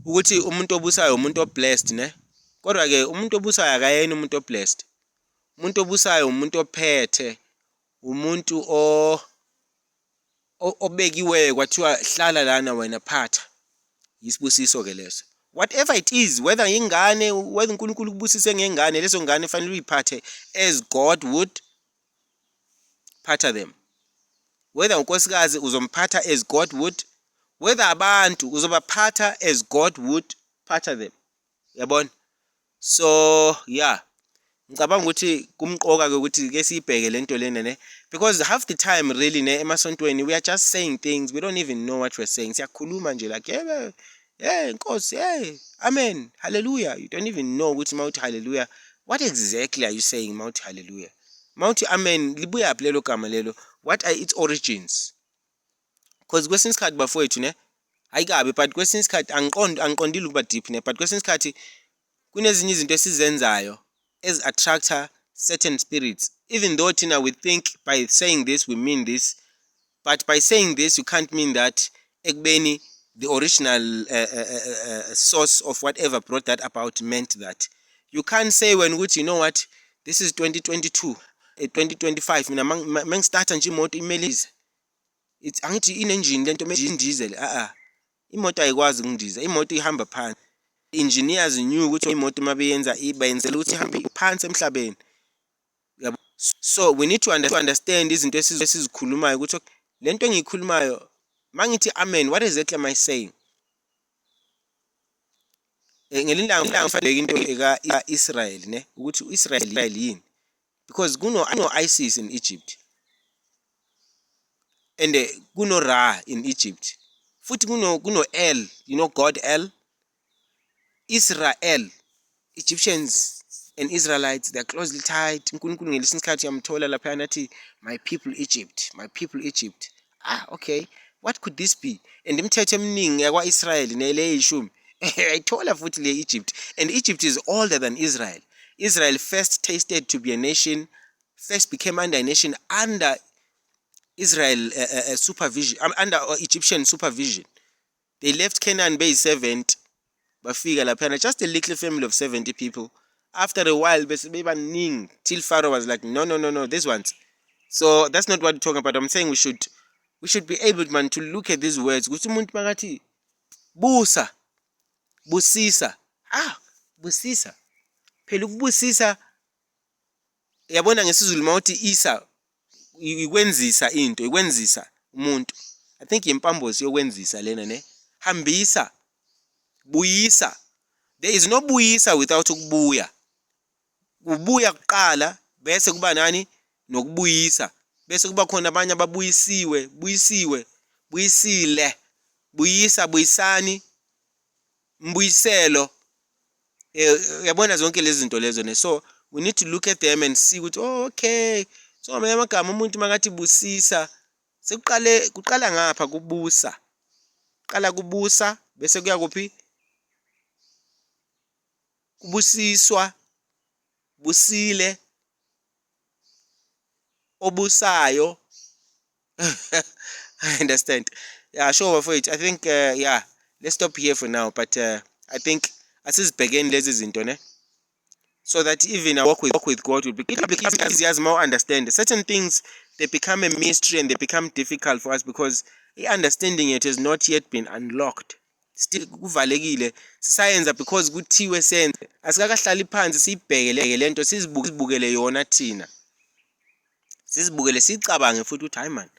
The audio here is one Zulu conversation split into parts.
ukuthi umuntu obusayo umuntu oblessed ne. Kodwa ke umuntu obusayo akayena umuntu oblessed. Umuntu obusayo umuntu ophethe, umuntu obekiwe kwathiwa hlala lana wena phatha. Yisibusiso ke leso. Whatever it is, whether ingane, whether uNkulunkulu kubusise ngengane, leso ngane fanele uyiphathe as God would phatha them. Whether unkosikazi uzomphatha as God would, whether abantu uzobaphatha as God would phatha them. Yabona? So yeah, ngicabanga ukuthi kumqoka ke ukuthi ke sibheke lento lena ne, because half the time really ne emasontweni we are just saying things, we don't even know what we're saying. Siyakhuluma nje like yeah Nkosi, hey, amen, hallelujah. You don't even know ukuthi mawuthi hallelujah, what exactly are you saying mawuthi hallelujah? Mawuthi amen libuya phi lelo gama lelo? What are its origins? Because kwesinye isikhathi bafowethu ne, ayikabe, but kwesinye isikhathi angiqondile ukuba deep ne, but kwesinye isikhathi kunezinye izinto esizenzayo as attractor certain spirits, even though thina we think by saying this we mean this, but by saying this you can't mean that ekubeni the original source of whatever brought that about meant that. You can't say when you know what, this is 2022 2025 mina mangistarta nje imoto imelise, it's angithi inengine lento diesel imoto ayikwazi ukundiza, imoto ihamba phansi. Engineers knew ukuthi imoto mabeyenza ibayenzela ukuthi ihambe phansi emhlabeni. Yabo. So we need to understand izinto esizikhulumayo ukuthi lento engiyikhulumayo mangithi amen, what exactly am I saying? Ngelilanga ngifake into eka Israel ne, ukuthi uIsrael yini, because kuno ISIS in Egypt and kuno Ra in Egypt, futhi kuno El, you know God El, Israel, Egyptians and Israelites, they are closely tied. uNkulunkulu ngesinye isikhathi yamthola lapha nathi my people Egypt, my people Egypt. Okay, what could this be? And imithetho eminingi yakwa Israel nele ishumi ayithola futhi le Egypt, and Egypt is older than Israel. Israel first tasted to be a nation, first became under a nation under Israel supervision, under Egyptian supervision. They left Canaan base 70, bafika lapha just a little family of 70 people. After a while bebaning till Pharaoh was like no these ones. So that's not what we're talking about. I'm saying we should be able, man, to look at these words. Ukuthi umuntu makathi busa, busisa, busisa, phela ukubusisa yabona ngesizulu mawuthi isa ikwenzisa into, ikwenzisa umuntu. I think impambosi yokwenzisa lena ne, hambisa, buyisa. There is no buyisa without ukubuya. Ubuya kuqala bese kuba nani nokubuyisa, bese kuba khona abanye ababuyisiwe, buyisile, buyisa, buyisani, mbuyiselo. Yabona zonke lezi zinto lezo ne. So we need to look at them and see ukuthi okay, so amagama umuntu makathi busisa kuqala ngapha kubusa, qala kubusa bese kuya kuphi, kubusiswa, busile, obusayo. I understand. Yeah, sure for it. I think yeah, let's stop here for now, but I think asizibhekeni lezi zinto ne, so that even our walk with God will become easier as more understand. Certain things, they become a mystery and they become difficult for us because understanding it has not yet been unlocked. Still kuvalekile sisayenza because kuthiwe senze, asikakahlali phansi sibhekele lento, sizibukele yona thina, sizibukele sicabange futhi ukuthi hayi man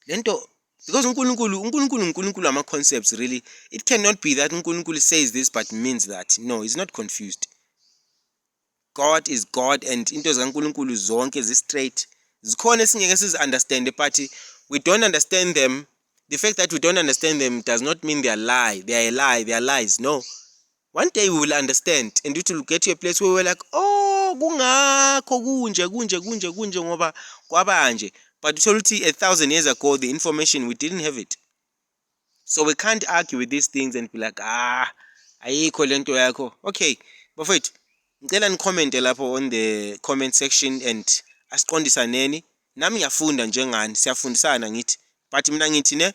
lento, because uNkulunkulu ama concepts really, it cannot be that uNkulunkulu says this but means that. No, he's not confused. God is God, and into zikaNkulunkulu zonke zi straight. Zikhona esingeke sizi understand, but we don't understand them. The fact that we don't understand them does not mean they are lie. They are a lie. They are lies. No. One day we will understand, and it will get to a place where we're like, oh, kungakho kunje ngoba kwabanje. But totally 1,000 years ago, the information, we didn't have it. So we can't argue with these things and be like, ayikho lento yakho. Okay, but wait. Ngicela nicommente lapho on the comment section and asiqondisaneni. Nami ngiyafunda njengani, siyafundisana ngithi. But mina ngithi ne,